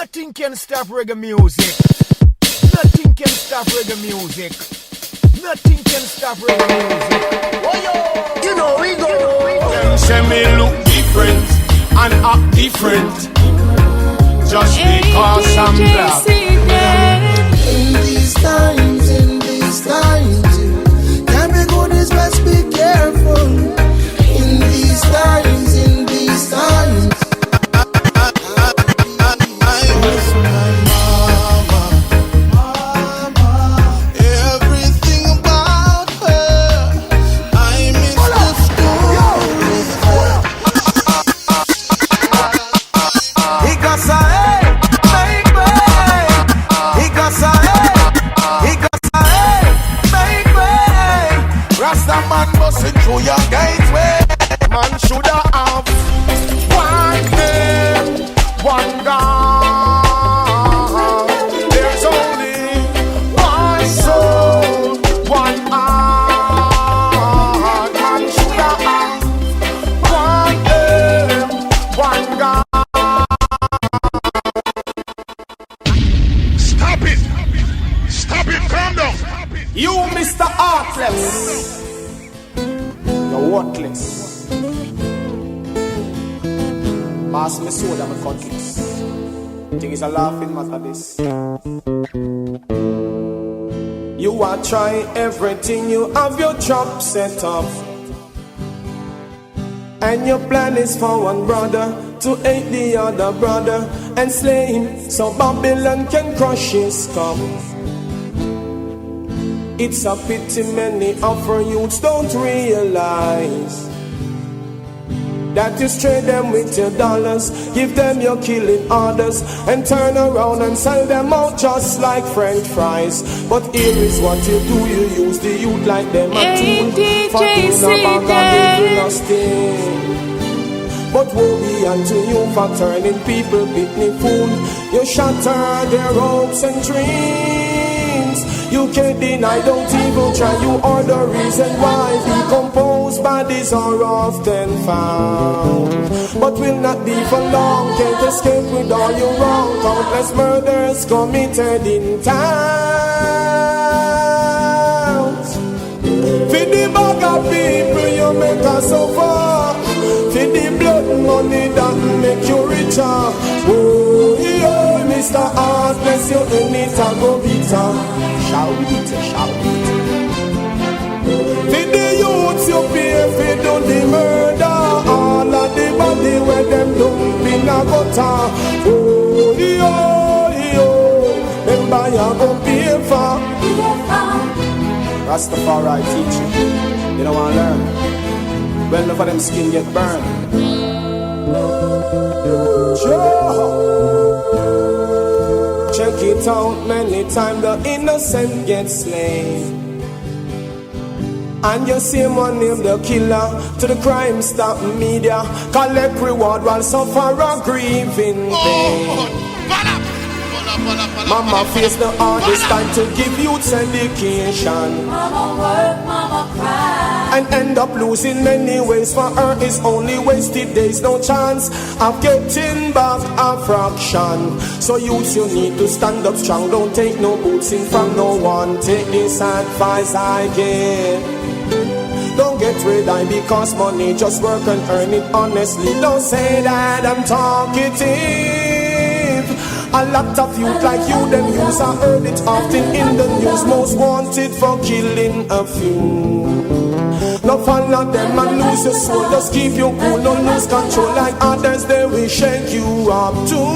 Nothing can stop reggae music. Nothing can stop reggae music. Nothing can stop reggae music. Oh, yo. You know we go. Them say me look different and act different just because I'm black. In these times, can be good is best be careful. In these times. Man shoulda have one name, one God. There's only one soul, one heart. Man shoulda have one name, one God. Stop it! Stop it! Calm down! You, Mr. Heartless, you're worthless. Pass me soda, my cutlass. Think it's a laughing matter, this. You are trying everything, you have your job set up. And your plan is for one brother to hate the other brother and slay him so Babylon can crush his cup. It's a pity many of our youths don't realize that you trade them with your dollars, give them your killing orders, and turn around and sell them out just like French fries. But here is what you do, you use the youth like them a tool for doing a bag of sting. But woe be unto you for turning people pitney fool. You shatter their hopes and dreams. You can't deny, don't even try. You are the reason why decomposed bodies are often found. But will not be for long, can't escape with all your wrong. Countless murders committed in towns. For the bag of people you make us so far. For the blood money that make you richer. Oh, yeah, Mr. Heartless, you in it and go bitter. Shout it, shout it. For the youths you pay for do the murder. All of the body where them dump in a gutter. Oh, yo, remember you go pay for. Rastafari teach you. You don't want to learn. Well, enough of them skin get burned. Check it out, many times the innocent get slain. And you see one name the killer to the crime stop media. Collect reward while suffer a grieving pain. Mama face the hardest time to give youth education. Mama work, mama cry, and end up losing many ways. For her is only wasted days. No chance of getting back a fraction. So youths, you need to stand up strong. Don't take no boots in from no one. Take this advice I give. Don't get rid of it because money, just work and earn it honestly. Don't say that I'm talkative. A lot of youth like you, them use, I heard it often in the news. Most wanted for killing a few. No follow them and lose your soul. Just keep you cool, no lose control. Like others, they will shake you up too.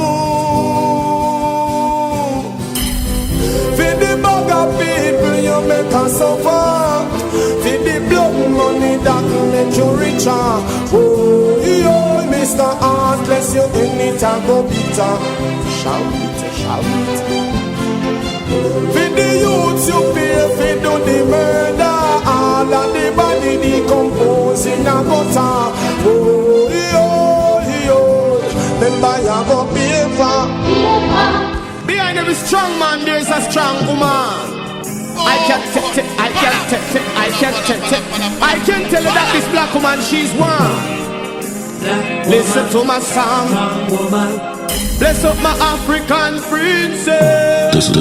For the bag of people you make us suffer. For the blood money that will make you richer. Oh, yo, Mr. Heartless, you in it and go bitter. Shout it, shout it. For the youths you pay for do the murder. All of the body decompose in a gutter. Oh, yo, remember you go pay for. Behind every strong man there's a strong woman. I can tell you that this black woman, she's one. Listen to my song. Bless up my African princess. This is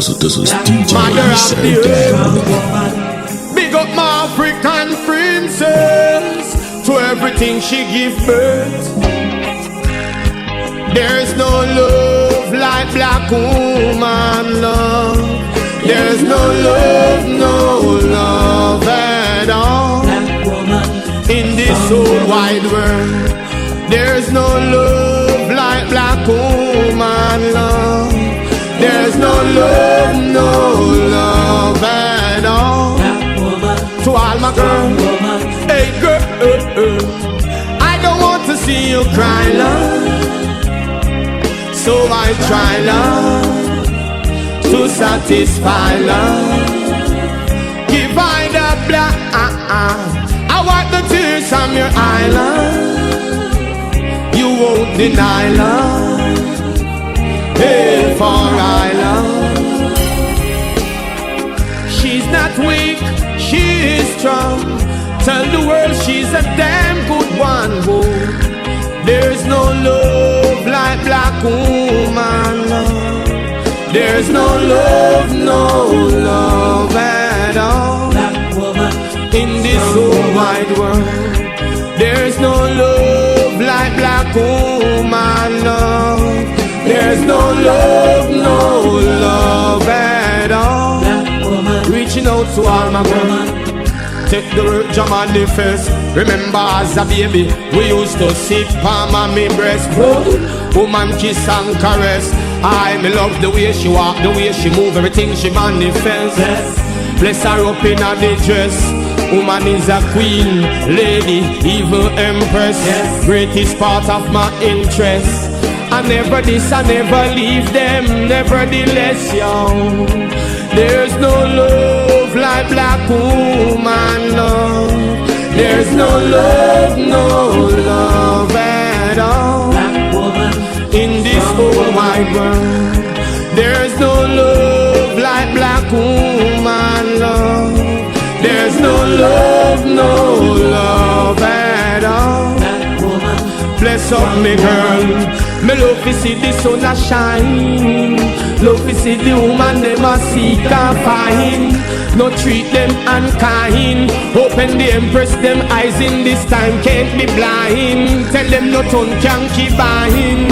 DJ Mother of the SEDAN. earth. Big up my African princess. To everything she give birth. There's no love like black woman love. There's no love at all. In this whole wide world. There's no love like black woman love. There's no love at all. To all my girls, hey girl, I don't want to see you cry, love. So I try, love, to satisfy, love. Give I the black, I wipe the tears from your eye, love. You won't deny, love. Hey, for I love. She's not weak, she is strong. Tell the world she's a damn good one, boy. There's no love like black woman love. There's no love at all. In this whole wide world. There's no love like black woman love. There's no love at all. Reaching out to all my girls. Take the road, jam on the face. Remember as a baby, we used to sit palm on me breast. Woman kiss and caress. I me love the way she walk, the way she move, everything she manifests. Bless her up in a the dress. Woman is a queen, lady, evil empress. Greatest part of my interest. I never this, I never leave them, nevertheless, yo. There's no love like black woman love. There's no love at all. In this whole wide world. There's no love like black woman love. There's no love at all. Bless up me girl. Me love to see the sun a shine. Love to see the woman them a seek and find. No treat them unkind. Open the empress them eyes in this time can't be blind. Tell them no tongue can keep buying.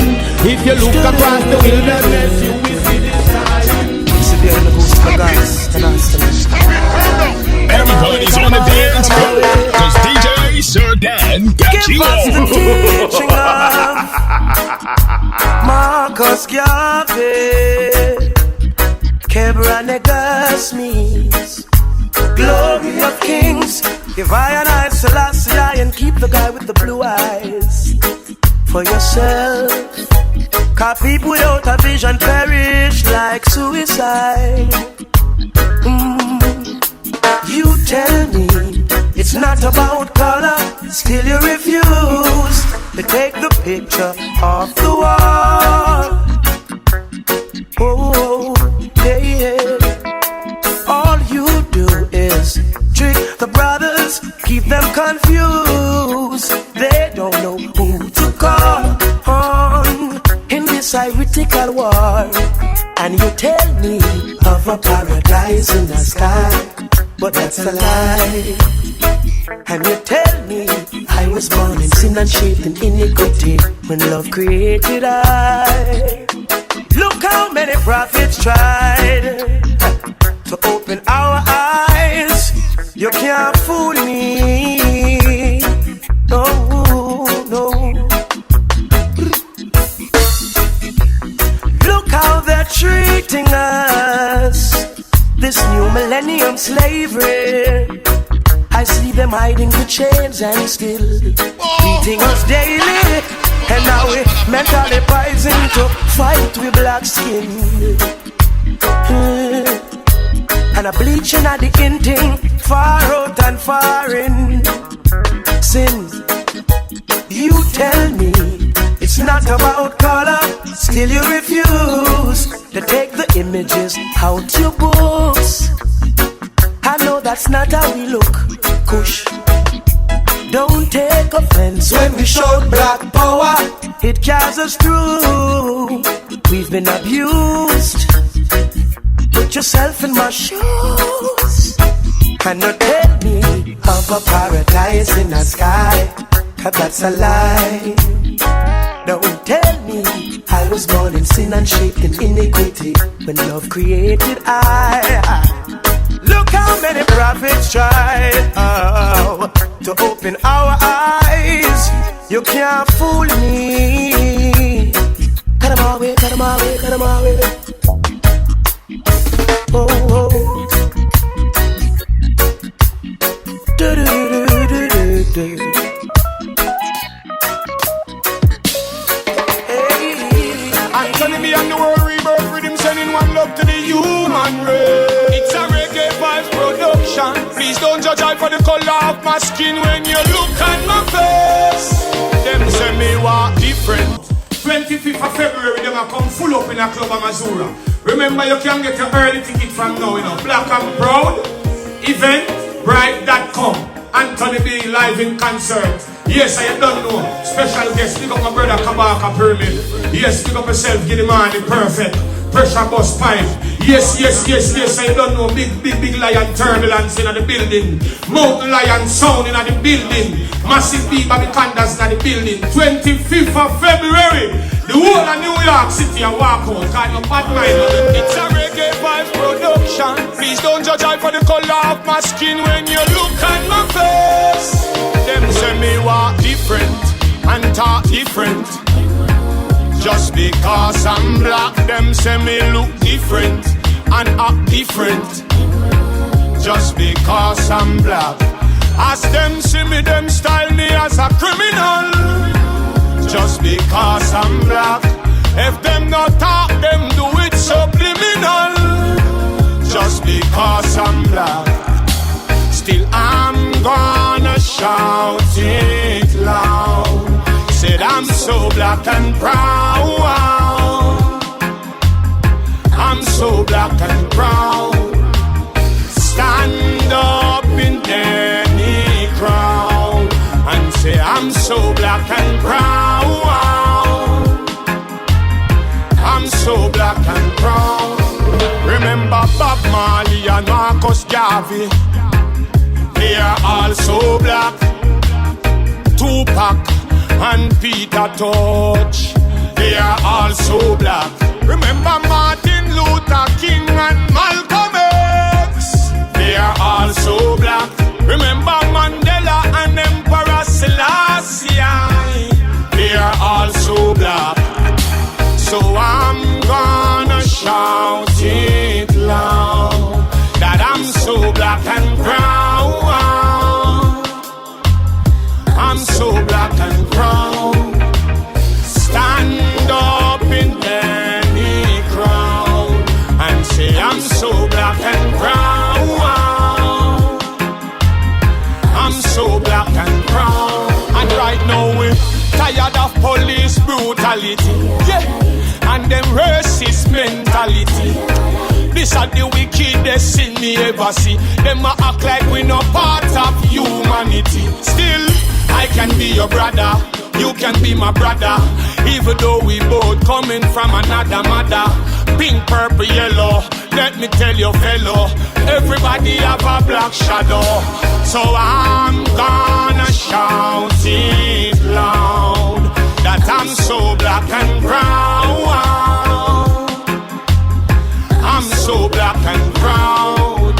If you look across the wilderness you will see the sign. Everybody's on the dance floor, cause DJ SEDAN got you Give us the teaching of Marcus Garvey. Kebranegas means glory of kings. Give I and I Selassie and keep the guy with the blue eyes for yourself. Cause people without a vision perish like suicide. You tell me it's not about color, still you refuse to take the picture off the wall. Oh, yeah. All you do is trick the brothers, keep them confused. They don't know who to call on in this heretical war. And you tell me of a paradise in the sky, but that's a lie. And you tell me I was born in sin and shaped in iniquity when love created I. Look how many prophets tried to open our eyes. You can't fool me. No, no. Look how they're treating us. This new millennium slavery. I see them hiding the chains and still beating us daily. And now we mentally poison to fight with black skin. And a bleaching at the ending, far out and far in. Sin, you tell me it's not about color, still you refuse to take the images out your books. I know that's not how we look, Kush. Don't take offense when we show black power. it carries us through. We've been abused. Put yourself in my shoes and not tell me of a paradise in the sky, 'cause that's a lie. Don't tell me I was born in sin and shaped in iniquity when love created I. Look how many prophets tried to open our eyes. You can't fool me. Cut 'em away, cut 'em away, cut 'em away. Oh, oh. Do, do, do, do, do, do. Anthony B and the world Rebirth Riddim sending one love to the human race. It's a reggae vibe production. Please don't judge I for the color of my skin when you look at my face. Them say me walk different. 25th of February, them a come full up in a club of Mazura. Remember you can get your early ticket from now, you know. Black and Proud, eventbrite.com. Anthony B live in concert. Yes, I don't know. Special guest, pick up my brother Kabaka Pyramid. Yes, pick up yourself, Giddimani, perfect. Pressure Busspipe. Yes, yes, yes, yes, I don't know. Big lion turbulence in the building. Mountain lion sound in the building. Massive big baby candles in the building. 25th of February. The whole of New York City and walk out. Kind of bad mind. It's a reggae vibe production. Please don't judge I for the color of my skin when you look at my face. Them say me walk different and talk different. Just because I'm black, them say me look different and act different. Just because I'm black, as them see me, them style me as a criminal. Just because I'm black, if them not talk, them do it subliminal. Just because I'm black, still I'm gonna shout it loud. Said I'm so black and proud. I'm so black and proud. Stand up in any crowd and say I'm so black and proud. I'm so black and proud. Remember Bob Marley and Marcus Garvey. They are all so black. Tupac and Peter Tosh, they are all so black. Remember Martin Luther King and Malcolm X, they are all so black. Remember Mandela and Emperor Selassie, they are all so black. So I'm gonna shout it loud that I'm so black and proud. I'm so black and proud. Stand up in any crowd and say I'm so black and proud. I'm so black and proud. And right now we're tired of police brutality, yeah, and them racist mentality. This are the wickedest sin me ever see. Them a act like we no part of humanity. Still I can be your brother, you can be my brother, even though we both coming from another mother. Pink, purple, yellow, let me tell you fellow, everybody have a black shadow. So I'm gonna shout it loud that I'm so black and proud. I'm so black and proud.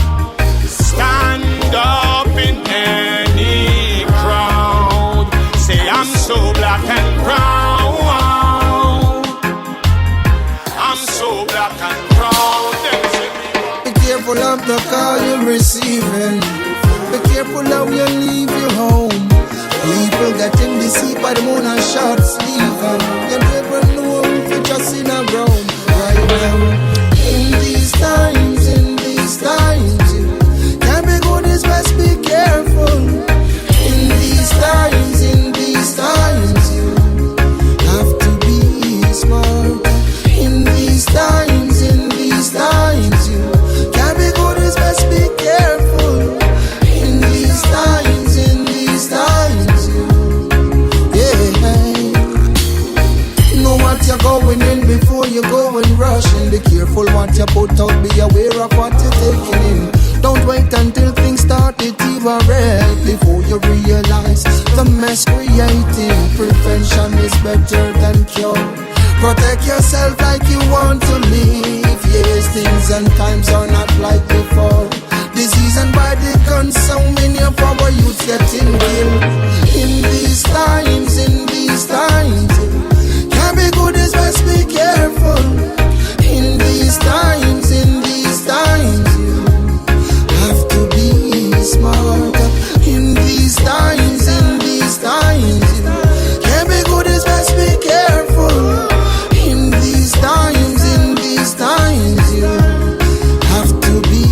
Stand up in any crowd, say I'm so black and proud. I'm so black and proud. Be careful of the call you're receiving. Be careful how you leave your home. People getting deceived by the moon and short sleeve. You never know if you're just in a room right now. In these times, you can't be good, it's best be careful. In these times, you have to be smart. In these times, you can't be good, it's best be careful. In these times, you, yeah. careful what you put out, be aware of what you're taking in. Don't wait until things start to deteriorate before you realize the mess creating. Prevention is better than cure. Protect yourself like you want to live. Yes, things and times are not like before. Disease and body consuming your power, youth getting killed. In these times, can't be good, is best be careful. In these times, have to be smart. In these times, can't be good, is best be careful. In these times, you have to be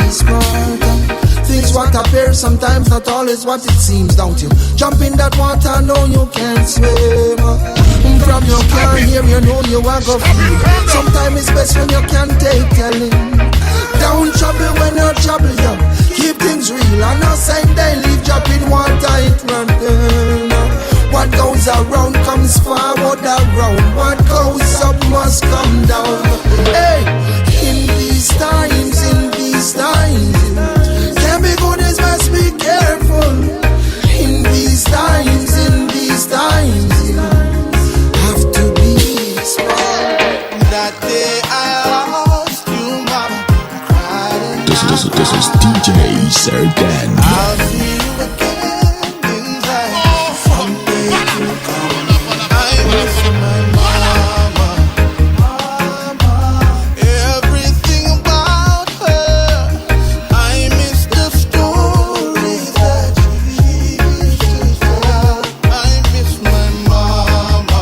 smart. Things what appear sometimes not always what it seems, don't you? Jump in that water, know you can't swim. From you can't hear, you know you are go feel. Sometimes it's best when you can't take telling. Don't trouble when you're trouble, yo. Keep things real, and not saying they leave dropping water, it run down. What goes around comes forward around. What goes up must come down. Hey, in these times, can't be good, is best be careful. In these times, have to be smart. That day I lost you, mama, crying. This is DJ SEDAN. I'll see you again in time. Someday you come. I miss my mama. Everything about her. I miss the stories that she used to tell. I miss my mama.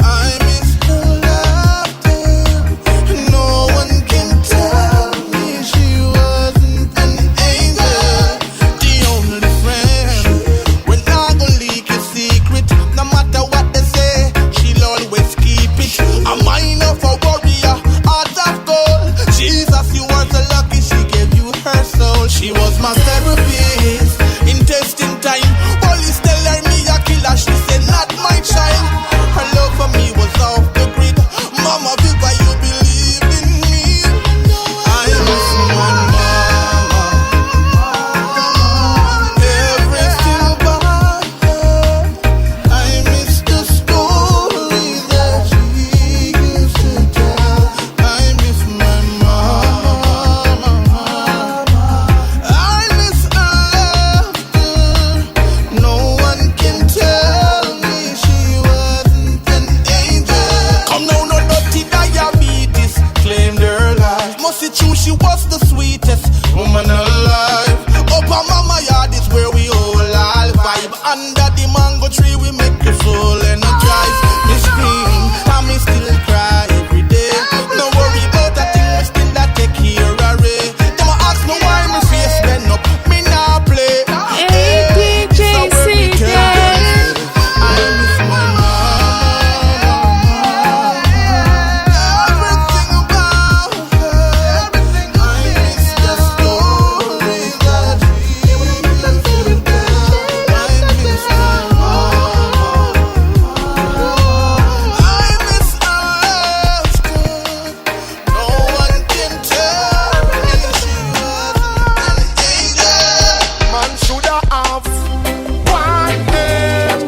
I miss her laughter. No one can tell me she wasn't an angel. The only friend when I go leak a secret. No matter what they say, she'll always keep it. A mind of a warrior, heart of gold. Jesus, you are so lucky she gave you her soul. She was my therapist in testing time. Police tell her me a killer, she said not my child. Her love for me was off the grid. Mama, Viva, you believe in me. I miss my mama. Everything about her. I miss the stories that she used to tell. I miss my mama. I miss her laughter. No one can tell me she wasn't an angel. Come now, no dirty diabetes claimed her life. Must it true she was the sweetest woman alive. Up on mama yard is where we all vibe. Under the mango tree we make the soul energize. Me scream, and me still cry every day. No worry about that thing, me still that take care of it. Them a ask me why me face bend up, me nah play. Hey, DJ So where me SEDAN. can be, I miss my mama. Everything about her. I miss the stories that she used to tell. I miss my mama. I miss her laughter. No one can tell me she was an angel. Man shoulda have one name,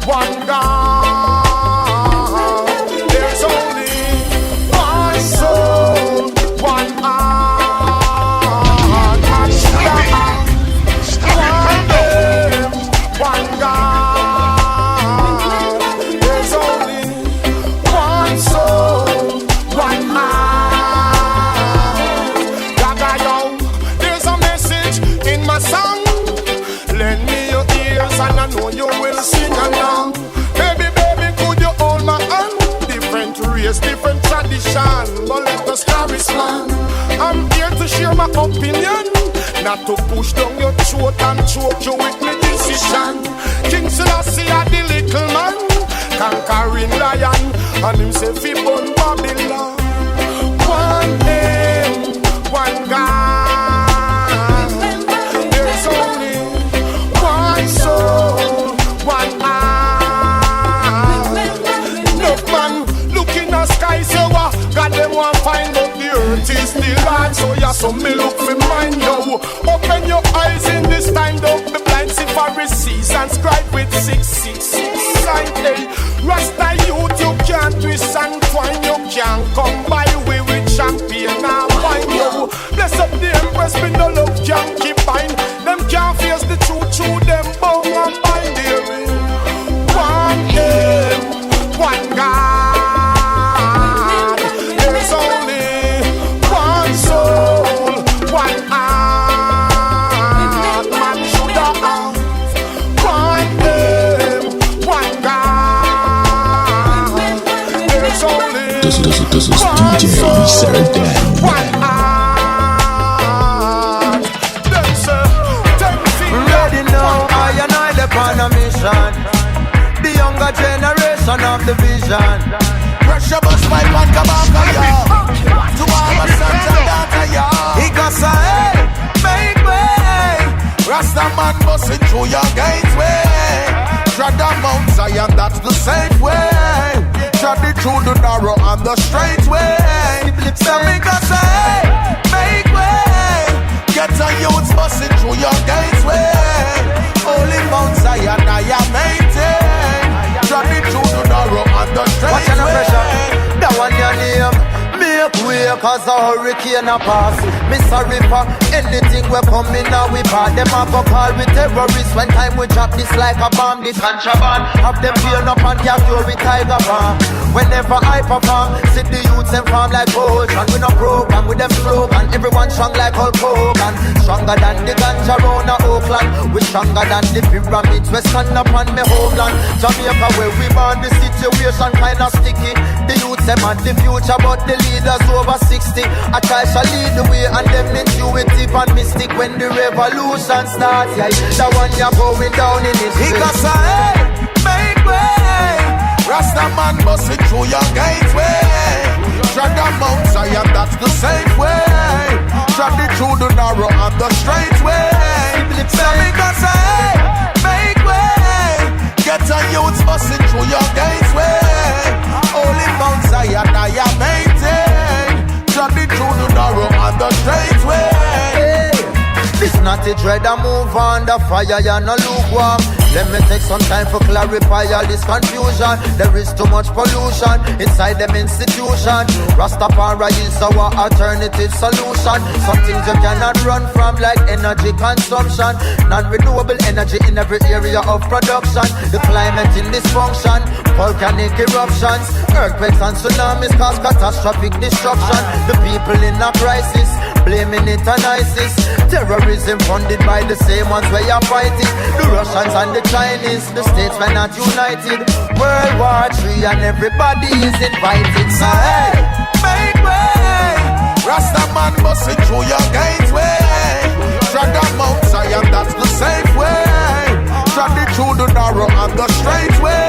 one God. There's only one soul, one heart. Man shoulda have one name, one God. There's only one soul, one heart. Gaga yo, there's a message in my song. Lend me your ears and I know you will sing along. Baby, could you hold my hand? Different race, different tradition, but let us carry slang. I'm here to share my opinion, not to push down your throat and choke you with me decision. King Selassie are the little man, conquering lion, and himself he born Babylon. One name, one God. There's only one soul, one heart. Look man, look in the sky, say what Cause them want find out the earth is still hard. So yeah, so me look for mine, yo. Open your eyes in this time, don't be blind. See Pharisees and scribe with 666 sign. Hey, Rasta youth, you can't twist and twine. You can't come by with champagne and wine, yo. Bless up the empress, with no love can't keep bind. Them can't face the truth, through them bone and bind. There is one aim, one God. There is only one soul, one heart. Man should have one aim, one God. There is only This is DJ SEDAN. one heart. Them say, Ready now, I and I upon a mission. The younger generation of the vision. Pressure Busspipe and Kabaka, yo. To all my sons and daughters, yo. He got say, hey, make way. Rasta man busting through your gateway. Tread the Mount Zion, that's the safe way. Tread it through the narrow and the straight way. So me got say, hey, make way. Get a youth busting through your gateway. Holy Mount Zion, I am maintain. Tread it through the narrow and the straight Watch the pressure, way. that one your name. Make way, cause a hurricane a pass. Me sorry for anything we coming now we bad. Them a go call with terrorists when time we drop this like a bomb. This contraband, have them peel up and capture with tiger bomb. Whenever I perform, see the youths and farm like potion. We no program with them slogan. Everyone strong like Hulk Hogan. Stronger than the Ganjah round a Oakland. We stronger than the pyramids. We stand up on me homeland. Jamaica where we born, the situation kinda sticky. The youths them at the future, but the leaders over 60. I try to lead the way and them intuitive and mystic. When the revolution starts, yeah, the one you're going down in history. He got say, hey, make way. Rasta man busting through your gateway. Tread the Mount Zion, that's the safe way. Tread it through the narrow and the straight way. So me got say, hey, make way. Get a youth busting through your gateway. Holy Mount Zion, I am maintain. Tread it through the narrow and the straight way. Hey, this not a dread, I move on the fire, you're no lukewarm. Let me take some time for clarify all this confusion. There is too much pollution inside them institution. Rastafari is our alternative solution. Some things you cannot run from like energy consumption. Non-renewable energy in every area of production. The climate in dysfunction, volcanic eruptions, earthquakes and tsunamis cause catastrophic destruction. The people in a crisis, blaming it on ISIS. Terrorism funded by the same ones where you're fighting. The Russians and the Chinese, the states were not united. World War III and everybody is invited. So hey, make way. Rasta man busting through your gateway. Tread the Mount Zion, that's the safe way. Tread it through the narrow and the straight way.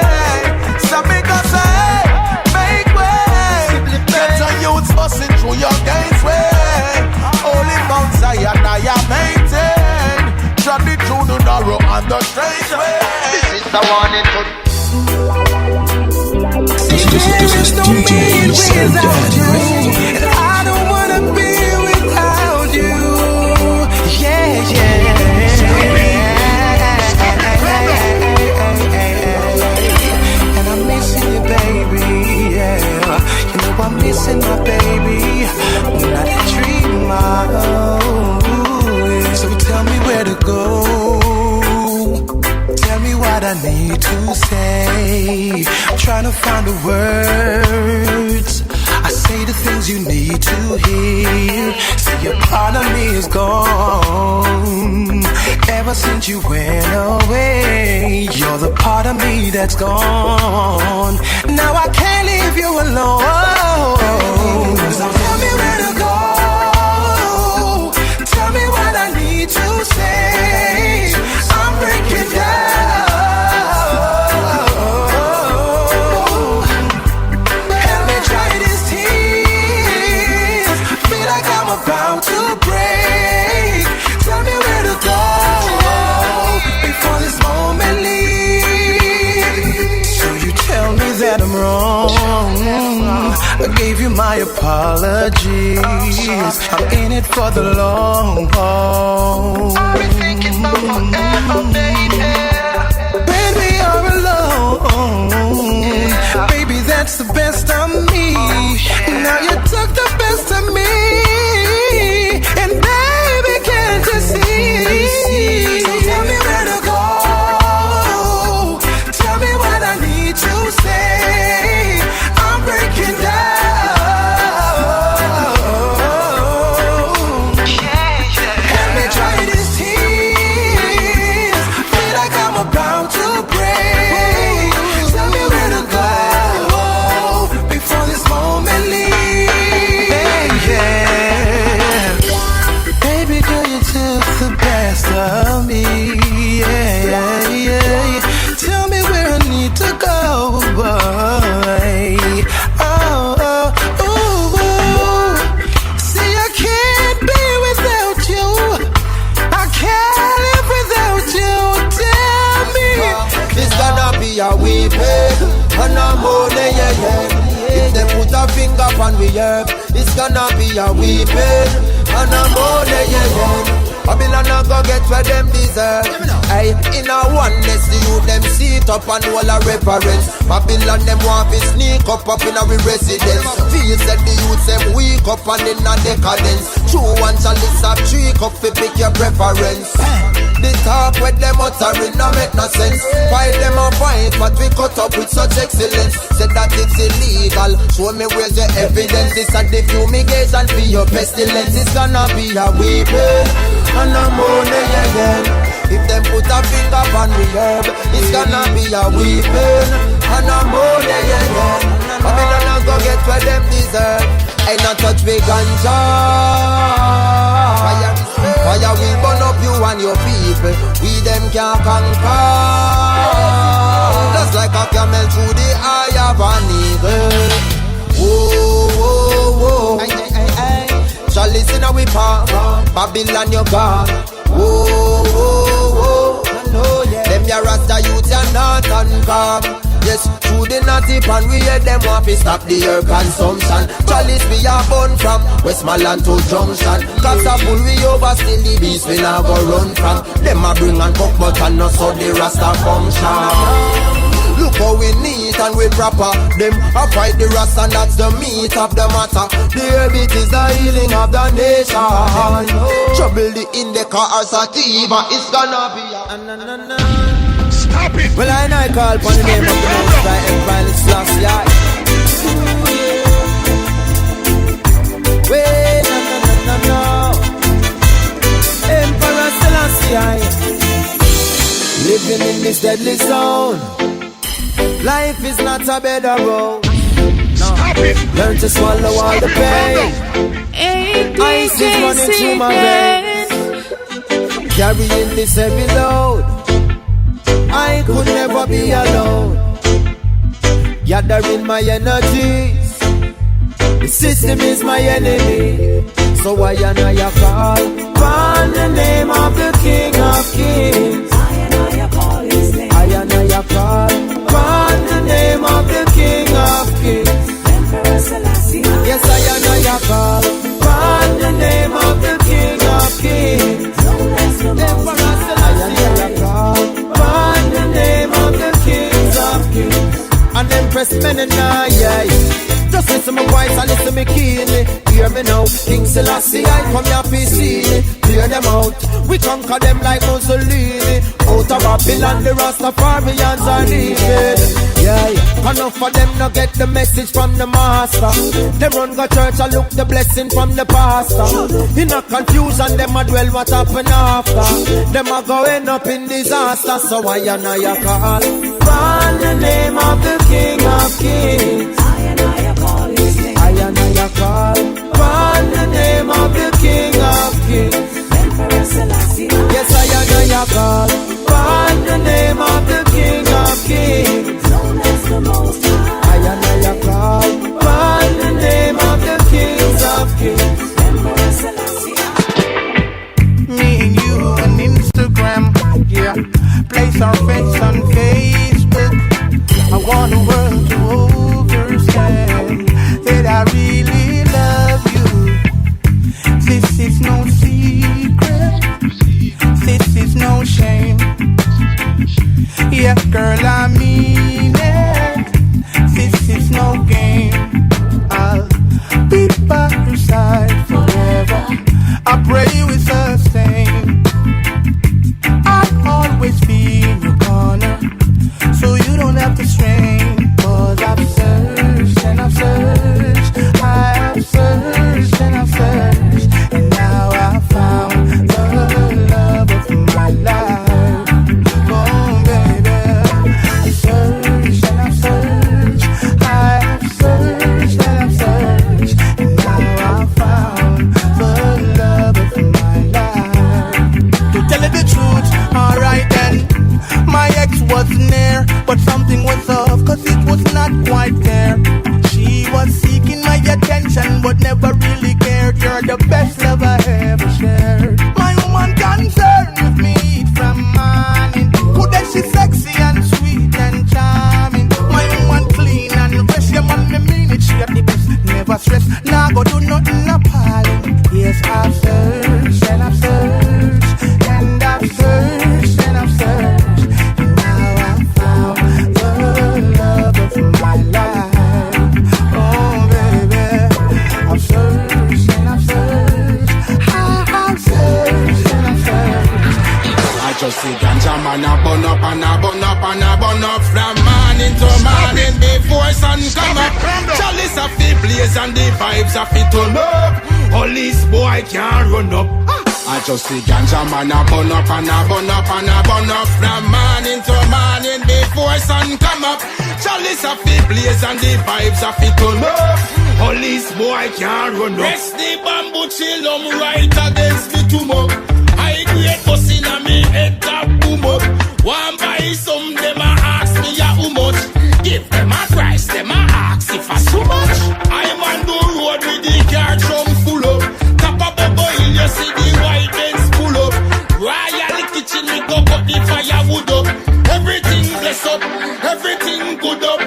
So me go say, hey, make way. Get a youth busting through your gateway. Holy Mount Zion, I am maintain. Tread it through the narrow and the straight way. this is the warning to This is DJ SEDAN. and I don't wanna be without you. Yeah, yeah. And I'm missing you, baby. Yeah, you know I'm missing my baby. Not a dreamer. So tell me where to go. Tell me what I need to say. I'm trying to find the words. I say the things you need to hear. See, a part of me is gone. Ever since you went away, you're the part of me that's gone. Now I can't leave you alone. So tell me where to go. Tell me what I need to say. I'm breaking down. Help me dry these tears. Feel like I'm about to break. Tell me where to go before this moment leaves. So you tell me that I'm wrong. I gave my apologies. I'm in it for the long haul. I've been thinking about forever, baby. Baby, you're alone. Yeah. Baby, that's the best of me. Yeah. Now you took the best of me. And baby, can't you see? So tell me where to go. Tell me what I need to say. I'm breaking down. Help me dry these tears. Feel like I'm about to break. Tell me where to go before this moment leaves. Yeah. Baby girl, you took the best of me. Yeah. Tell me where I need to go, boy. Oh. See, I can't be without you. I can't live without you. Tell me. It's gonna be a weeping and a moaning, yeah. If they put a finger on we herb, it's gonna be a weeping and a moaning, yeah. Babylon a go get where them deserve. Aye, in a oneness, the youth them seat up and all a reverence. Babylon them want to sneak up in a residence. Feel said the youth them weak up and in a decadence. True one shall list up 3 cup to pick your preference. The talk with them uttering no make no sense. Why them a fight but we cut up with such excellence. Said that it's illegal, show me where's your evidence. This a the fumigation for your pestilence. It's gonna be a weeping and a moaning again. If them put a finger on the herb, it's gonna be a weeping and a moaning again. I mean I not go get where them deserve. I not touch with Ganjah. Fire will burn up you and your people. We them can't conquer. Just like a camel through the eye of an eagle. Whoa. Shall listen how we pop. Babylon you gone. Whoa. Them ya rasta youth ya not uncome. Yes, through the natty pan we hear them want to stop the air consumption. Chalice we a burn from Westmoreland to Junction. Cause a pull we over still the beast we now go run from. Them a bring and cock but and not so the rasta function. Look how we neat and we proper. Them a fight the rasta and that's the meat of the matter. The habit is the healing of the nation. Trouble the indica or sativa, it's gonna be a Stop it. Well, I call upon the name of the Most High Empire, it's last year. Wait, no. Emperor Selassie, living in this deadly zone. Life is not a bed of road. No. Learn to swallow all the pain. Ice is running through my veins. Carrying this heavy load. I could never be alone. Gathering my energies. The system is my enemy. So I and I call upon the name of the King of Kings. I call his name. I and I call upon the name of the King of Kings. Emperor Selassie. Yes, I and I call upon the name of the King of Kings. Emperor Selassie. I and I call upon the name of the Kings of Kings. And Empress Menina, yeah. Just listen my voice and listen me keenly. Hear me now, King Selassie, I come here to see me. Clear them out, we conquer them like Mussolini. Out of Babylon, the Rastafarians are leaving. Yeah, enough of them not get the message from the master. Them run go church and look the blessing from the pastor. In a confusion, them a dwell what happen after. Them a going up in disaster, so I and I call upon the name of the King of Kings. I call his name. I call upon the name of the King of Kings. Emperor Selassie. Yes, I call upon the name of the King of Kings. Known as the Most High. I call upon the name of the Kings of Kings. Emperor Selassie. Me and you on Instagram, yeah. Place our face on Facebook. I want the world to understand. where you will sustain. I'll always be in your corner, so you don't have to strain. Cause I've searched and I've searched, I have searched and I've searched, and now I've found the love of my life. Oh baby, I've searched and I've searched, I have searched and I've searched, and now I've found the love of my life. To tell you the truth, alright then, my ex was near, but something was off, cause it was not quite there. She was seeking my attention, but never really cared. You're the best love I ever shared. My woman concerned with me from morning. Who that she sexy and sweet and charming. My woman clean and fresh, your man me mean it. She got the best, never stress. Nah go do nothing appalling. Yes, I've searched and I've searched, and I've searched and I've searched, and now I've found the love of my life. Oh baby, I've searched and I've searched, I've searched and I've searched. I just see Ganjah man a burn up and a burn up and a burn up from morning to morning before sun come up. Chalice a fi blaze and the vibes a fi turn up. Police boy can't run up. I just see Ganjah man a burn up and a burn up and a burn up from morning to morning before sun come up. Chalice a fi blaze and the vibes a fi turn up. Police boy can't run up. Press the bamboo chill right against the tumor. I great bus in a me head top boom up. One buy some, them a ask me ya how much. Give them a price, them a ask if I so much. I'm on the road with the car trunk full up. Top of the boil, you see the white Benz pull up. Royal kitchen, we go cut the firewood up. Everything bless up, everything good up.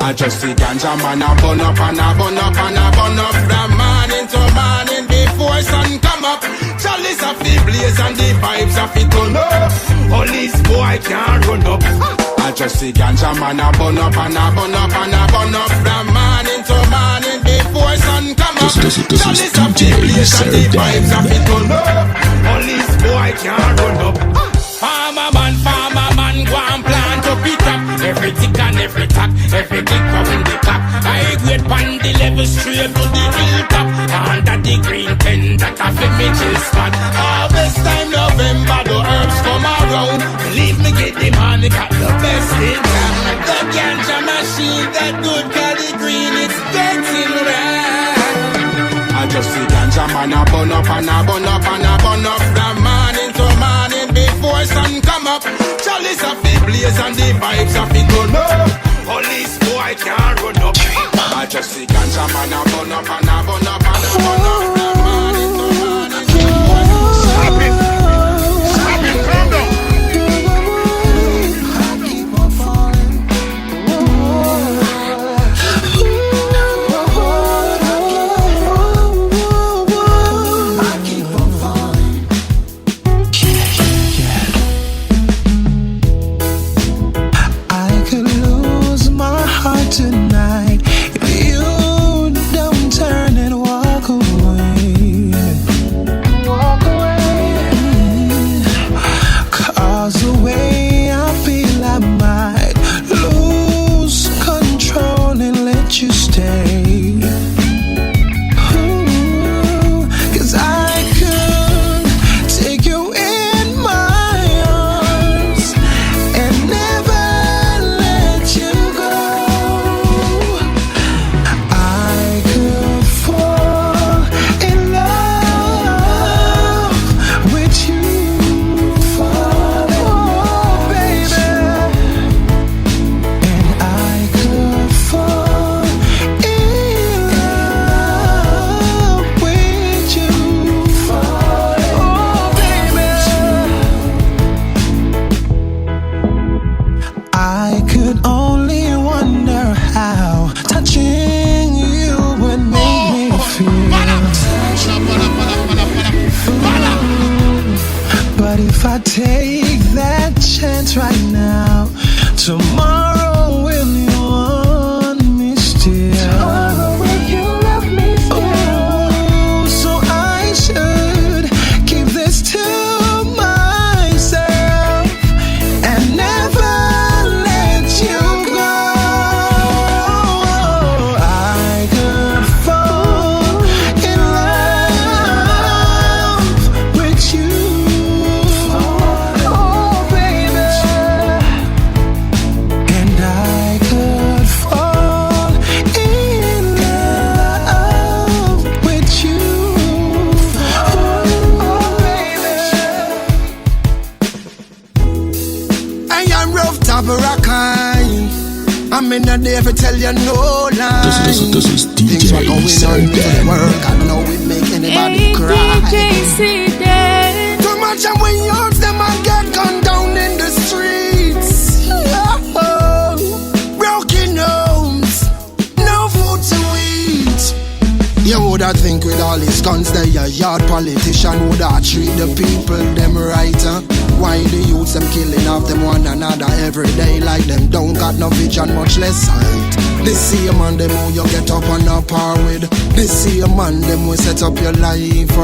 I just see Ganjah man a burn up and a burn up and a burn up from morning to morning before sun come up. Chalice a fi blaze and the vibes a fi turn up. Police boy can't run up. I just see Ganjah man a burn up and a burn up and a burn up from morning to morning before sun come up. Chalice a fi blaze and the vibes a fi turn up. Police boy can't run up. Farmer man, go and plant up it up. Every tick and every tack, every click up in the clock. I grade pan the level straight to the hilltop. Under the green tent that a femichil spot. Harvest time November, the herbs come around. Believe me, Giddimani got the best in town. The Ganjah machine, that good cali green, it's getting round. I just see Ganjah man a burn up and a burn up and a burn up from morning to morning before sun come up. Chalice a fi blaze and the vibes a fi turn up. Police boy can't run up. I just see Ganjah man a burn up and a burn up and a burn up from morning to morning before sun come up. Stop it, calm down. I keep on falling. I keep on falling. I could lose my heart tonight if you don't turn and walk me not there to tell you no lies. This is Things were DJ going on SEDAN. to work, I know it make anybody cry. Too much and we use them and get gunned down in the streets. Oh, broken homes, no food to eat. You woulda think with all these guns they a yard politician woulda treat the people them right, huh? Why the youths them killing off them one another every day like them don't got no vision, much less sight. This same man them who you get up on a par with. This same man them who set up your life,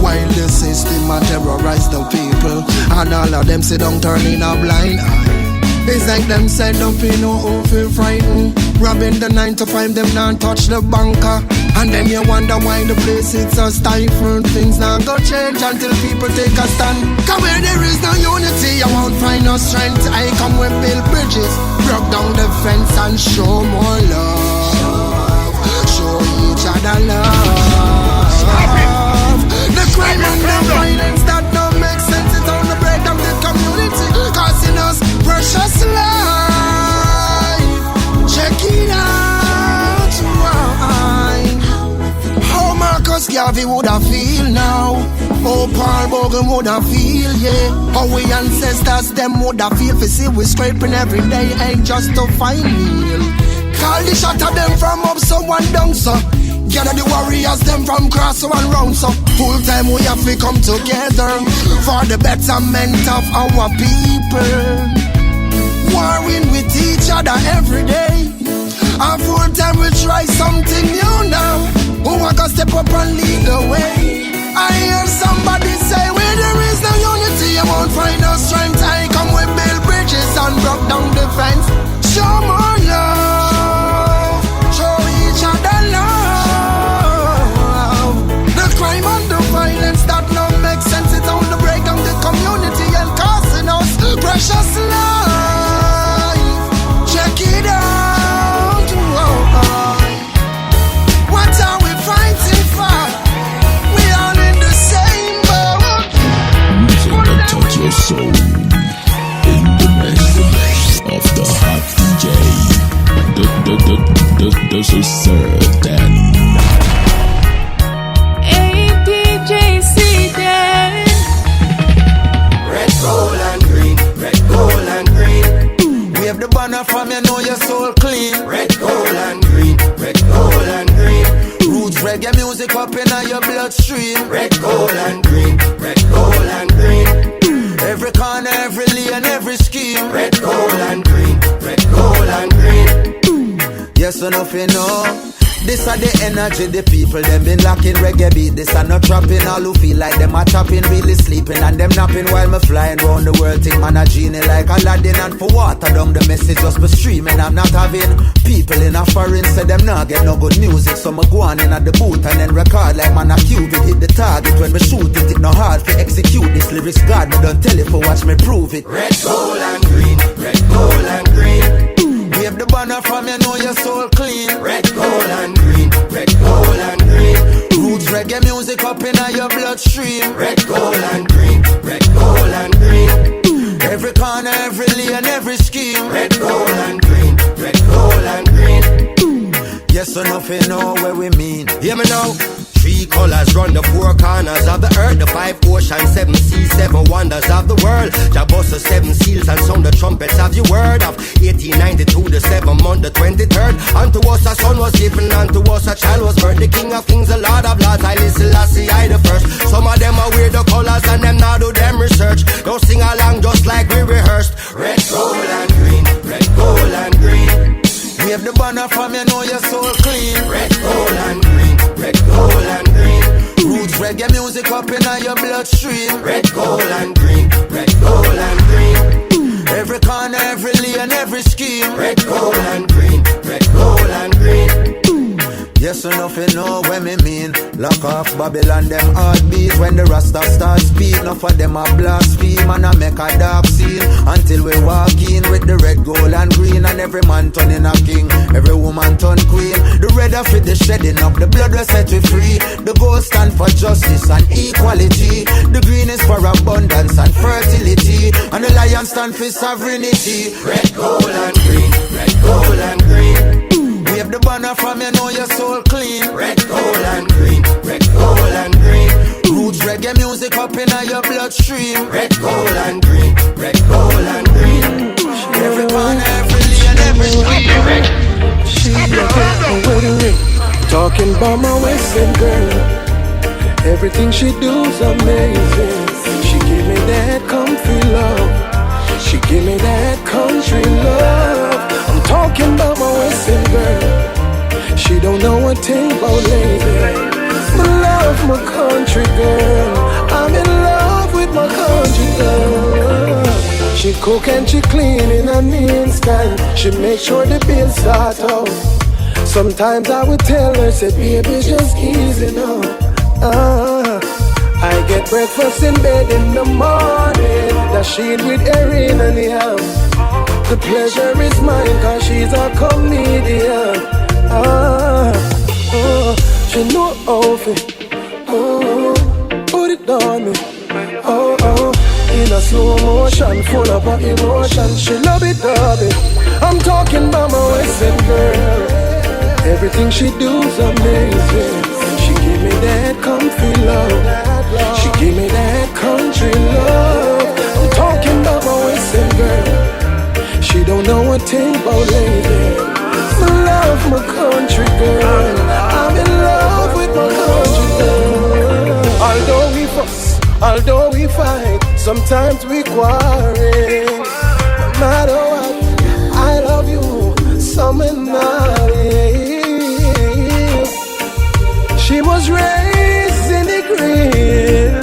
while the system a terrorize the people, and all of them sit down turning a blind eye. It's like them set up in no feel frightened. Robbing the 9 to 5, them not touch the banker. And then you wonder why the place it's so stifled. Things not go change until people take a stand. Cause where there is no unity, you won't find no strength. I come with build bridges, broke down the fence and show more love. Show each other love. The crime and the violence that don't make sense. It's on the break down the community, causing us precious life. Check it out. How Marcus Garvey woulda feel now? How Paul Bogan woulda feel, yeah? How we ancestors them woulda feel? For see we scraping every day ain't just to find meal. Call the shot of them from up so one down so. Gather the warriors them from cross and round so. Full time we have to come together for the betterment of our people. Warring with each other every day. And full time we try something new now. Who are gonna step up and lead the way? I hear somebody say where there is no unity, you won't find no strength. I come with build bridges and broke down the fence. Show more love, show each other love. The crime and the violence that don't make sense, it's on the break down the community and causing us precious life. Check it out. What are we fighting for? We all in the same boat. Music that touch your soul. In the mix of the hot DJ. This is SEDAN. Hey, DJ SEDAN. Red, gold and green, red, gold and green. Wave the banner from you know your soul clean. Red, gold and green, red, gold and green. Roots reggae music up in your bloodstream. Red, gold and green, red, gold and green. Every corner, every lane, every scheme. Red, gold and green, red, gold and green. Yes or nothing, no. This are the energy, the people, them been locking reggae beat. This are not trapping, all who feel like them are chopping, really sleeping and them napping while me flying round the world. Think man a genie like Aladdin, and for water down the message just be streaming. I'm not having people in a foreign say them not get no good music, so me go on in at the booth and then record like man a Cupid. Hit the target when me shoot it, it no hard to execute this lyrics. God me don't tell it for watch me prove it. Red, gold and green, red, gold and green. Wave the banner from you know your soul clean. Red, gold and green, red, gold and green. Roots reggae music up in your bloodstream. Red, gold and green, red, gold and green. Every corner, every lane, every scheme. Red, gold and green, red, gold and green. Yes or nothing know where we mean. Hear me now. 3 colors run the 4 corners of the earth, the 5 oceans, 7 seas, 7 wonders of the world. Jah bust the 7 seals and sound the trumpets of your word of 1892, the 7th month, the 23rd. Unto us a son was given, unto us a child was birthed. The King of Kings, the Lord of Lords, I listen, I the first. Some of them are weird the colors and them now do them research. Don't sing along just like we rehearsed. Red, gold and green, red, gold and green. Wave the banner from you know your soul clean. Red, gold and green, red, gold and green. Roots reggae music up in your bloodstream. Red, gold and green, red, gold and green. Every corner, every lane, every scheme. Red, gold and green, red, gold and green. Yes person nothing know what me mean. Lock off Babylon, them heartbeat. When the Rasta start speak, enough of them a blaspheme. And I make a dark scene until we walk in with the red, gold and green. And every man turning a king, every woman turn queen. The red of it, the shedding up, the blood will set we free. The gold stand for justice and equality. The green is for abundance and fertility. And the lion stand for sovereignty. Red, gold and green, red, gold and green. Wave the banner from you know your soul clean. Red, gold and green, red, gold and green. Roots reggae music up in your bloodstream. Red, gold and green, red, gold and green. Every corner, every lane, every street. She with me, talking about my Western girl. Everything she do's amazing. She give me that comfy love. She give me that country love. I'm talking about my Western girl. She don't know a thing about lady. I love my country girl. I'm in love with my country girl. She cook and she clean in an instant. She make sure the bills start out. Sometimes I would tell her, say, baby, just easy now. I get breakfast in bed in the morning. That she with Erin and the house. The pleasure is mine cause she's a comedian. She know how to put it on me. In a slow motion, full of her emotion. She love it, love it. I'm talking about my Western girl. Everything she do's amazing. She give me that comfy love. She give me that country love. I'm talking about my Western girl. She don't know a thing about lady. I love my country girl. I'm in love with my country girl. Although we fuss, although we fight, sometimes we quarrel. No matter what, I love you, summer night. She was raised in the green,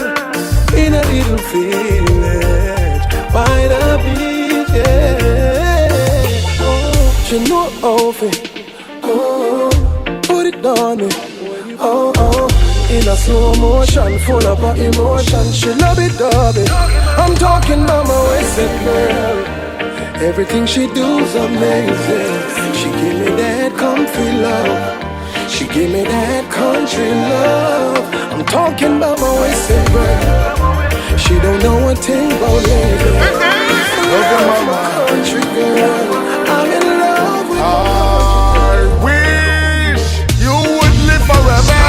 in a little village by the beach, yeah. She know how to put it on me, in a slow motion, full of her emotion. She love it, love it. I'm talking about my Western girl. Everything she do's amazing. She give me that comfy love. She give me that country love. I'm talking about my Western girl. She don't know a thing about lady. Love her mama, country girl. I'm in love with I wish you would live forever.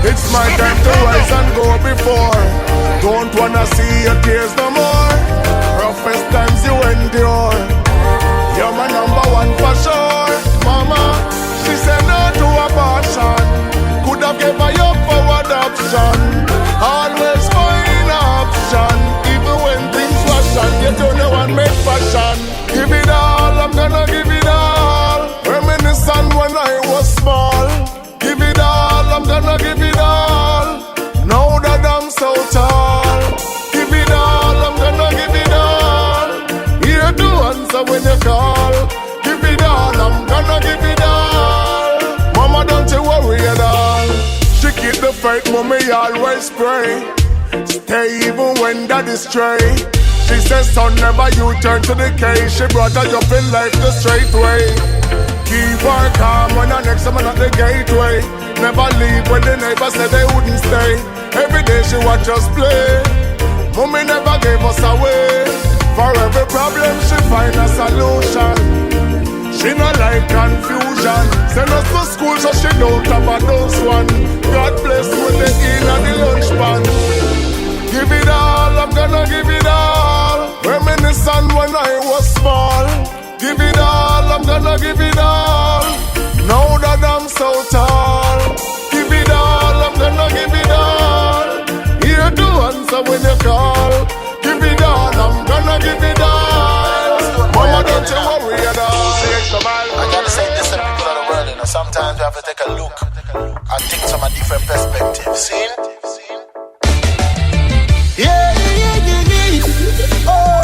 It's my time to rise and go before. Don't wanna see your tears no more. Roughest times you endure. You're my number one for sure. Mama, she said no to abortion. Could have given her up for adoption. Always find an option. Even when things fashion, you don't know and make fashion. Give it all, I'm gonna give it all. Reminiscent when I was small. Give it all, I'm gonna give it all. Now that I'm so tall. Give it all, I'm gonna give it all. Here to answer when you call. Give it all, I'm gonna give it all. Mama, don't you worry at all. She keep the fight, mommy always pray. Stay even when daddy stray. She says, son, never you turn to decay. She brought her up in life the straight way. Keep her calm when her next time at the gateway. Never leave when the neighbors said they wouldn't stay. Every day she watch us play. Mommy never gave us away. For every problem she find a solution. She not like confusion. Send us to school so she don't have a dose one. God bless with the in and the lunch pan. Give it all, I'm gonna give it all. Reminiscent when I was small. Give it all, I'm gonna give it all. Now that I'm so tall. Give it all, I'm gonna give it all. Here to answer when you call. Give it all, I'm gonna give it all. Mama, don't you worry at all. I gotta say this to people of the world, you know. Sometimes you have to take a look and think from a different perspective. See? Yeah. Oh,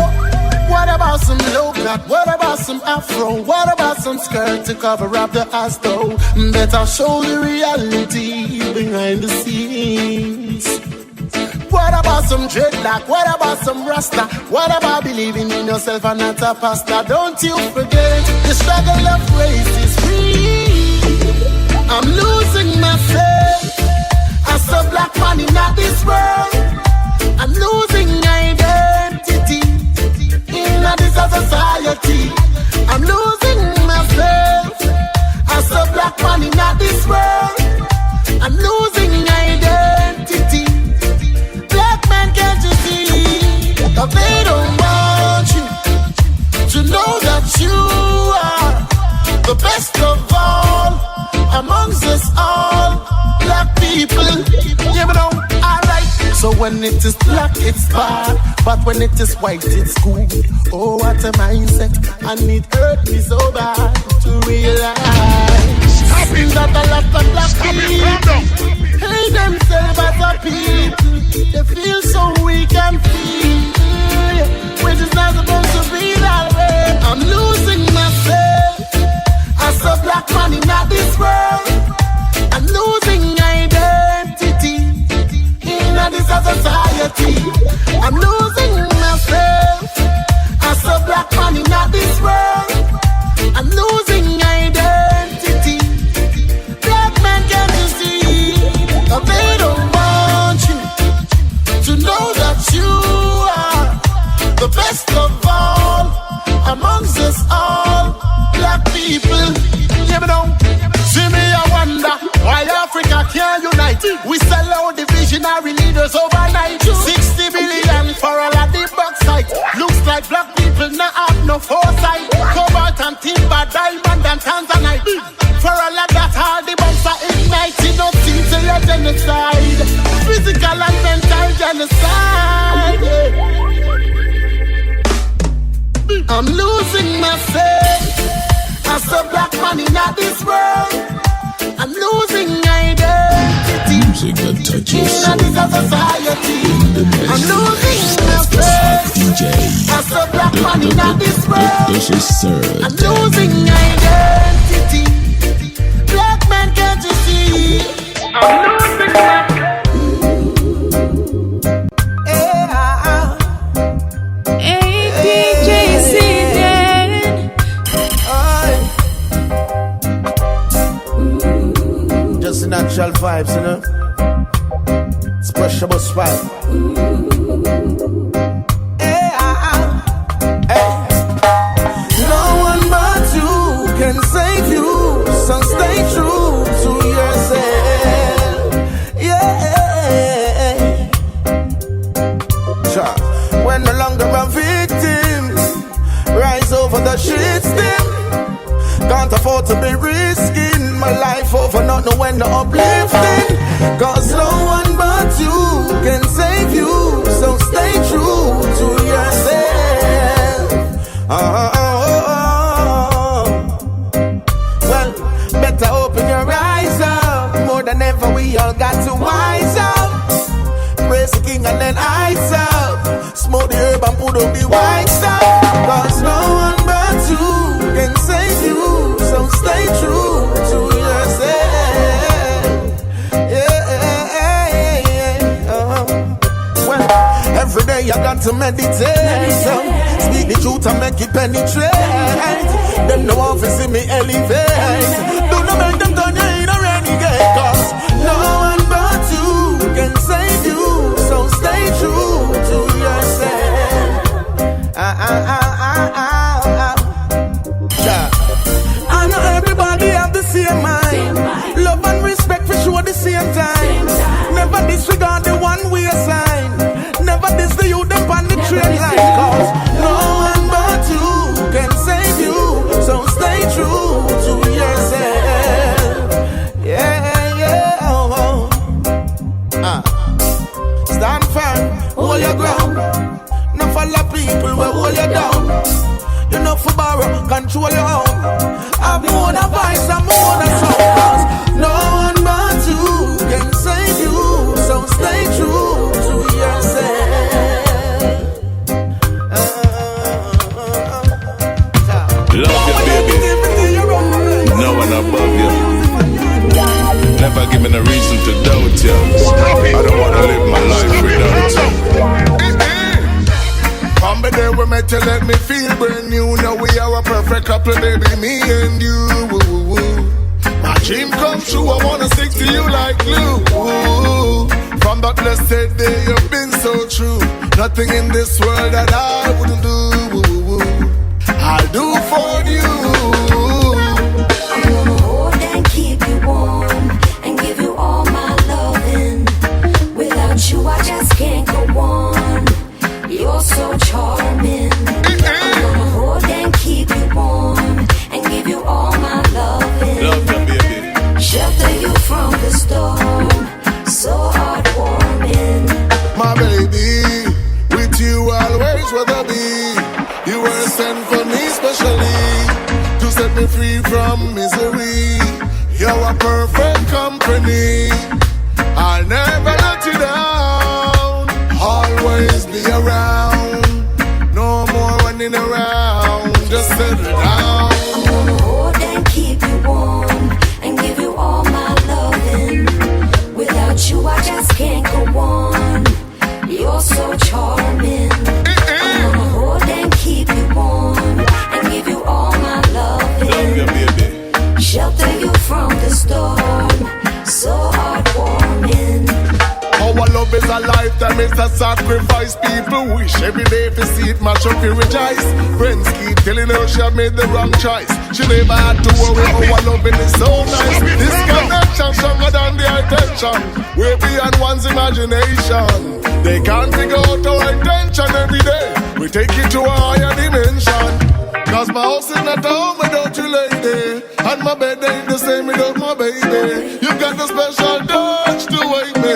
what about some low cut? What about about some afro? What about some skirt to cover up the ass though? Better show the reality behind the scenes. What about some dreadlock? What about some rasta? What about believing in yourself and not a pasta? Don't you forget the struggle of race is free. I'm losing myself as a black man in this world. I'm losing identity in this society. I'm losing myself as a black man in this world. I'm losing identity. Black man, can't you see that they don't want you to know that you are the best of all amongst us all, black people. Yeah, but no, alright. So when it is black, it's bad, but when it is white, it's good. Oh, what a mindset, and it hurt me so bad to realize that a lot of black people hate themselves as a people. They feel so weak and feeble, which is not supposed to be that way. I'm losing myself as a black man in this world. I'm losing identity in this society. I'm losing myself as a black man in this world. I'm losing identity. Black man, can you see that they don't want you to know that you are the best of all amongst us all, black people. Yeah, but don't see me, I wonder why Africa can't unite. We sell out the visionary leaders overnight. 60 billion for all of the bauxite. Looks like black people not have no foresight. Cobalt and timber, diamond and tanzanite. For all of that, all the bombs are igniting. No team to your genocide. Physical and mental genocide. I'm losing myself as a black man in this world. I'm losing identity music that touch your soul in this society. I'm losing myself as a black man in this world. I'm losing identity. Black man, can't you see? I'm losing myself. Natural vibes, you know. It's pressure Busspipe. Hey. No one but you can save you, so stay true to yourself. Yeah. When no longer a victim, rise over the shit stem. Can't afford to be risking my life over not knowing the uplifting. Cause no one but you can save you, so stay true to yourself. Well, better open your eyes up. More than ever we all got to wise up. Praise the King and then eyes up. Smoke the herb and put on the white stuff. Cause no one but you can save you, so stay true to yourself. Well, every day I got to meditate. Speak the truth and make it penetrate. Them no one to see me elevate. Do not make them turn you in a renegade. Cause no one but you can save you, so stay true to yourself. I know everybody have the same mind. Love and respect for sure the same time. Never disregard the one-way sign. Never diss the youth up on the train line. Cause no one but you can save you, so stay true to yourself. Yeah. Stand firm, hold your ground. No follow people will hold you down. You know for borrow, control your own. Have your own voice and more than sound. No one but you can save you, so stay yes. I don't wanna live my life without you. From the day we met, you let me feel brand new. Now we are a perfect couple, baby, me and you. My dream come true, I wanna stick to you like glue. From that blessed day, you've been so true. Nothing in this world that I wouldn't do. I'll do for you. I'm gonna hold and keep you warm and give you all my loving. Without you, I just can't go on. You're so charming. I'm gonna hold and keep you warm and give you all my loving. Love you, baby. Shelter you from the storm, so heartwarming. My baby, with you always rather be. You were sent for me specially to set me free from misery. You're a perfect company. I'll never let you down. Always be around. No more running around. Just settle down. I'm gonna hold and keep you warm and give you all my loving. Without you, I just can't go on. You're so charming. I'm gonna hold and keep you warm and give you all my loving. Love you, baby. Shelter you from the storm, so heartwarming. Our love is a lifetime, it's a sacrifice. People wish every day to see it match up, you rejoice. Friends keep telling her she have made the wrong choice. She never had to worry, our loving is so nice. This connection stronger than the attention, way beyond one's imagination. They can't figure out our intention every day. We take it to a higher dimension. Cause my house is not a home without you, lady. And my bed ain't the same without my baby. You got the special touch to wake me.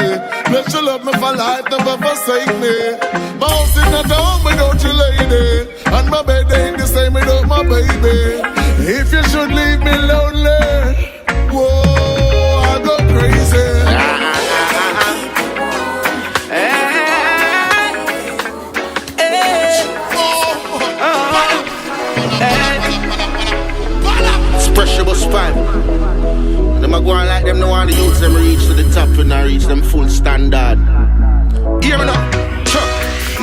Let you love me for life, never forsake me. My house is not a home without you, lady. And my bed ain't the same without my baby. If you should leave me lonely, whoa, I go crazy. Pressure Busspipe. Them a go on like them, no one the youths them reach to the top and I reach them full standard. Hear me now?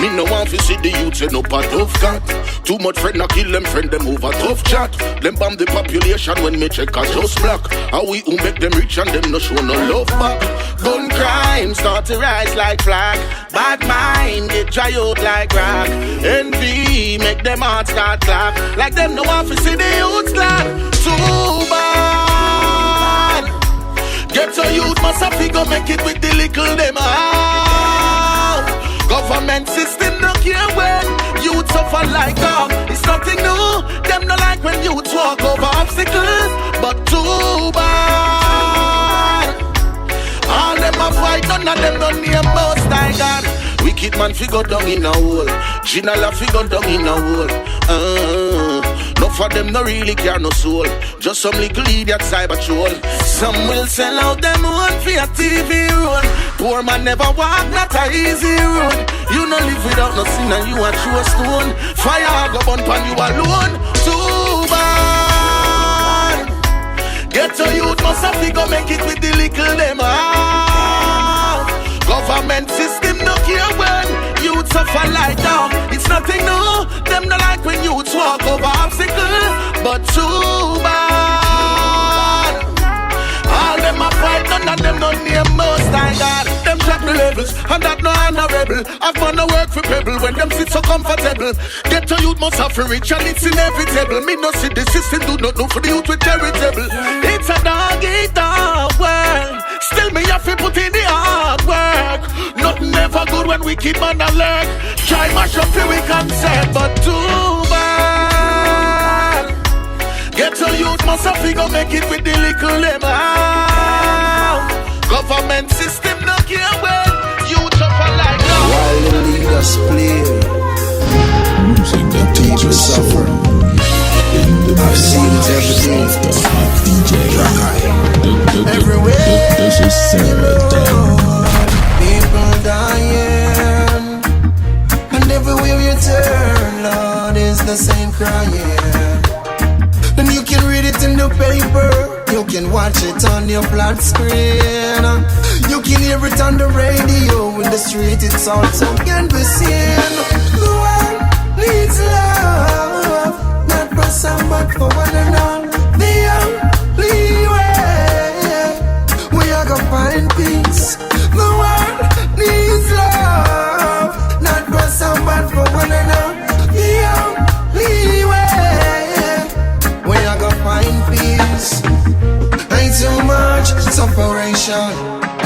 Me no want to see the youths end up a tough cat. Too much friend a kill them friend, them over tough chat. Them bomb the population when me check a just block. How we who make them rich and them no show no love back. Gun crime start to rise like flag. Bad mind get dry out like rock. Envy make them heart start clap. Like them no want to see the youths glad. Too bad. Get your youth must have to go make it with the little them out. Government system no care when youth suffer like dog. It's nothing new. Them no like when youth walk over obstacles. But too bad. All them a fight, none of them don't near most I got. Wicked man figure down in a hole. Ginala figure down in a hole. No for them no really care no soul. Just some little idiot cyber troll. Some will sell out them own for a TV role. Poor man never walk, not a easy road. You no live without no sin and you a true stone. Fire go burn pan you alone. Too bad. Get your youth must have to go make it with the little them out. Government system no care when youth suffer like dog. It's nothing new. Them no like when youths walk over obstacles. But too bad. All them a fight, none of them no name most I got. Them drop the levels, and that no honorable. I've done no work for people when them sit so comfortable. Get your youth must have to rich and it's inevitable. Me no see the system do not know for the youth with charitable. It's a dog eat dog world. Still me have to put in the hard work. Nothing ever good when we keep on alert. Try mash up till we consent, but too bad. Get your youth must have to go make it with the little them out. Government system no care when youth suffer like that. While the leaders play, Music that people suffer. I've seen it every day. Everywhere. This is SEDAN. People dying, and everywhere you turn, Lord, is the same crying. And you can read it in the paper, you can watch it on your flat screen, you can hear the radio, in the street, it's also can be seen. The world needs love, not for some but for one and all. The only way we are gonna find peace. The world needs love, not for some but for one and all. The only way we are gonna find peace. Ain't too much separation,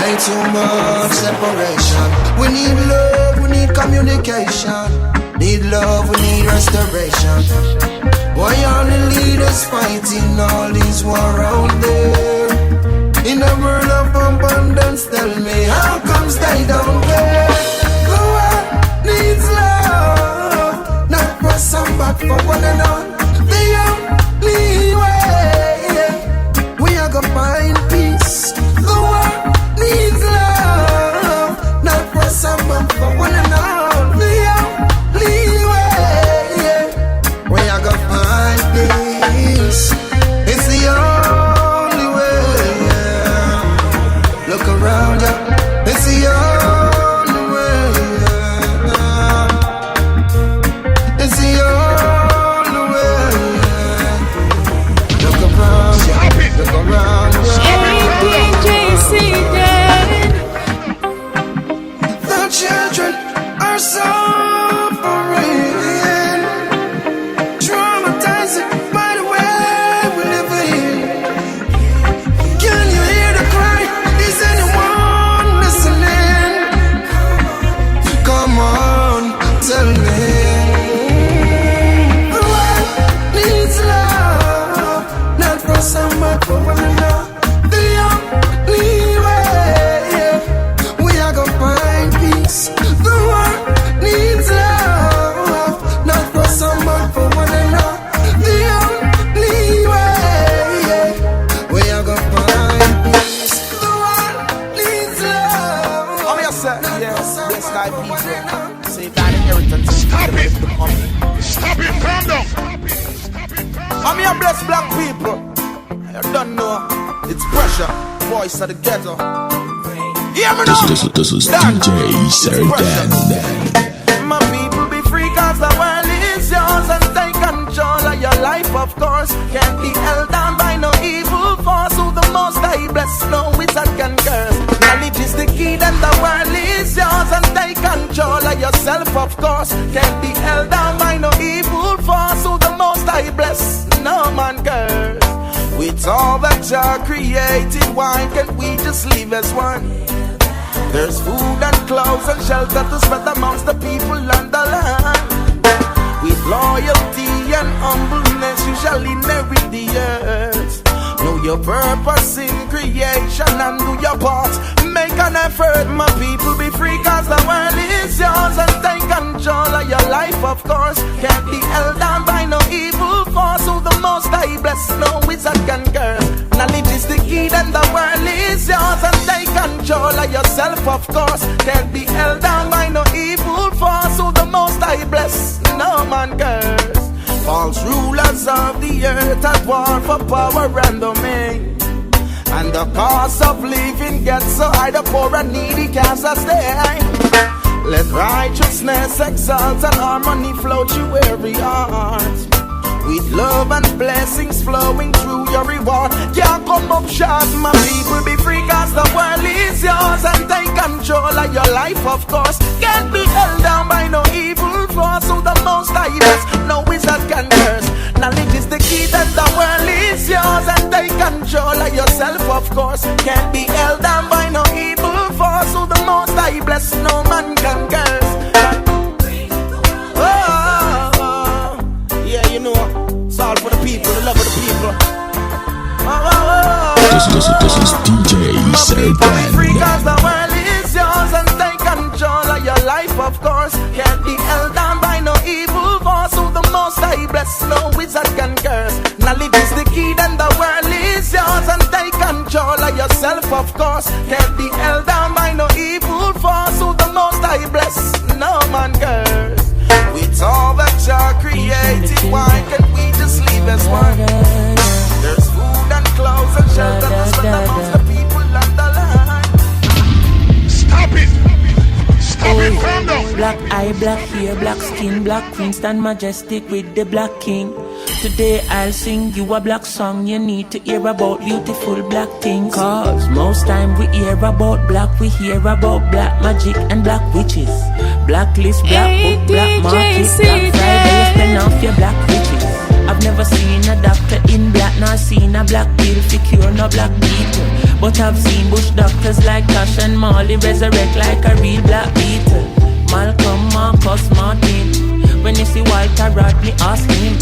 ain't too much separation. We need love, we need communication. Need love, we need restoration. Why are the leaders fighting all this war out there? In a world of abundance, tell me how comes they don't care? The world needs love, not for some but for one and all. The only way we are gonna find peace. The world needs love, not for some but for one and all. The only way we are gonna find peace. It's the only way. Look around ya, it's the only way. It's the only way. Look around ya, look around ya. The children are suffering, traumatized by the way we live in. Can you hear the cry? Is anyone listening? Come on, tell me. The world needs love, not for some but for one another. The only way we are gonna find peace. The world needs love, not for some but for one another. The only way we are gonna find peace. The world needs love. Oh, yes, sir. Not Yes, for some yes, but God, for one people. another. Save that inheritance. Stop it! Stop it, calm down. I'm here, bless black people. I don't know. It's pressure. Voice of the ghetto. Hear me now. This is Dan. DJ SEDAN. My people be free cause the world is yours and take control of your life, of course. Can't be held down by no evil force. Who the most I bless, no wizard can curse. Knowledge is the key, then the world is yours and take control of yourself, of course. Can't be held down by no evil force. Who the most I bless, no man curse. With all that Jah created, why can't we just live as one? There's food and clothes and shelter to spread amongst the people and the land. With loyalty and humbleness you shall inherit the earth. Know your purpose in creation and do your part. Make an effort, my people, be free cause the world is yours and take control of your life, of course. Can't be held down by no evil force. Who the most I bless, no wizard can curse. Knowledge is the key, then the world is yours and take control of yourself, of course. Can't be held down by no evil force. Who the most I bless, no man curse. False rulers of the earth at war for power and domain. And the cost of living gets so high, the poor and needy can't sustain. Let righteousness exalt and harmony flow through every heart. With love and blessings flowing through your reward. Can't come up short, my people, be free cause the world is yours and take control of your life, of course. Can't be held down by no evil force. Who the most I bless, no wizard can curse. Knowledge is the key, that the world is yours and take control of yourself, of course. Can't be held down by no evil force. Who the most I bless, no man can curse. Yeah, you know, it's all for the people, the love of the people. This is DJ SEDAN. Free cause the world is yours and take control of your life, of course. Can't be held down by no evil force. Who the most I bless, no wizard can curse. Knowledge is the key, then the world is yours and take control of yourself, of course. Can't be held down by no evil force. Who the most I bless, no man curse. With all that Jah created, why can't we just live as one? There's food and clothes and shelter to spread amongst the people and the land. eye, black hair, black skin, black queen, stand majestic with the black king. Today I'll sing you a black song. You need to hear about beautiful black things. Cause most time we hear about black, we hear about black magic and black witches. Blacklist, black book, black market, black Friday, spend off your black riches. I've never seen a doctor in black, nor seen a black pill for cure no black people. But I've seen bush doctors like Tosh and Molly resurrect like a real black beetle. Malcolm, Marcus, Martin. When you see Walter Rodney, ask him.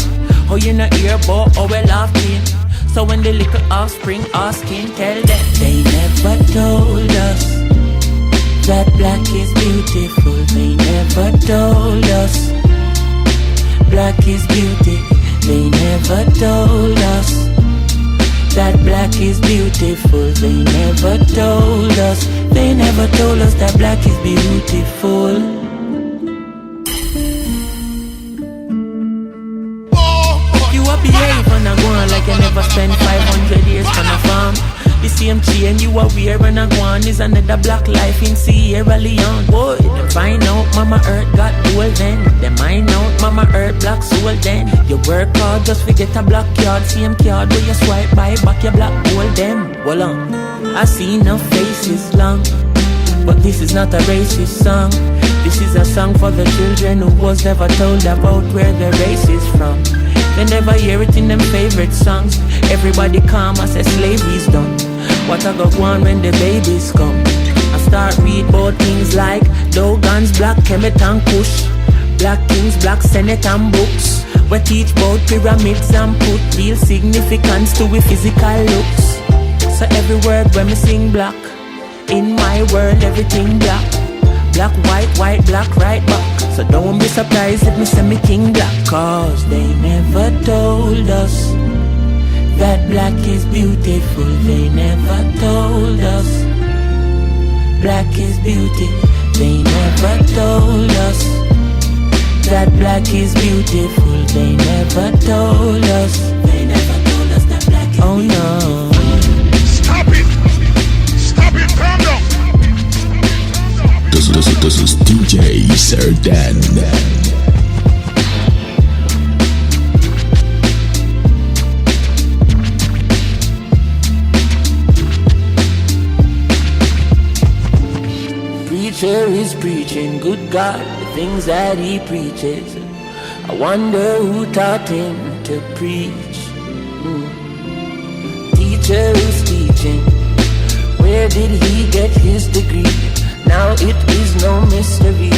Oh, you know hear about how we laughing. So when the little offspring asking, tell them they never told us that black is beautiful. They never told us black is beauty. They never told us that black is beautiful. They never told us. They never told us that black is beautiful. Behave and I go on like you never spent 500 years on a farm. The same chain you are wear when I go on is another black life in Sierra Leone. Boy, them find out Mama Earth got gold then. Them find out Mama Earth black soul then. You work hard just forget a black card. Same card where you swipe by back your black gold them. Well on, I see no faces long, but this is not a racist song. This is a song for the children who was never told about where their race is from. They never hear it in them favorite songs. Everybody calm, I say slavery's done. What I go on when the babies come? I start read about things like Dogans, Black Kemet and Kush, Black Kings, Black Senate and books. We teach about pyramids and put real significance to we physical looks. So every word when me sing black, in my world everything black. Black, white, white, black, right back. So don't be surprised if me say me king black. Cause they never told us that black is beautiful. They never told us black is beauty. They never told us that black is beautiful. They never told us. They never told us that black is beautiful. Oh no. Stop it! Stop it! Calm down! This is DJ SEDAN. Preacher is preaching, good God, the things that he preaches. I wonder who taught him to preach. Teacher is teaching, where did he get his degree? Now it is no mystery.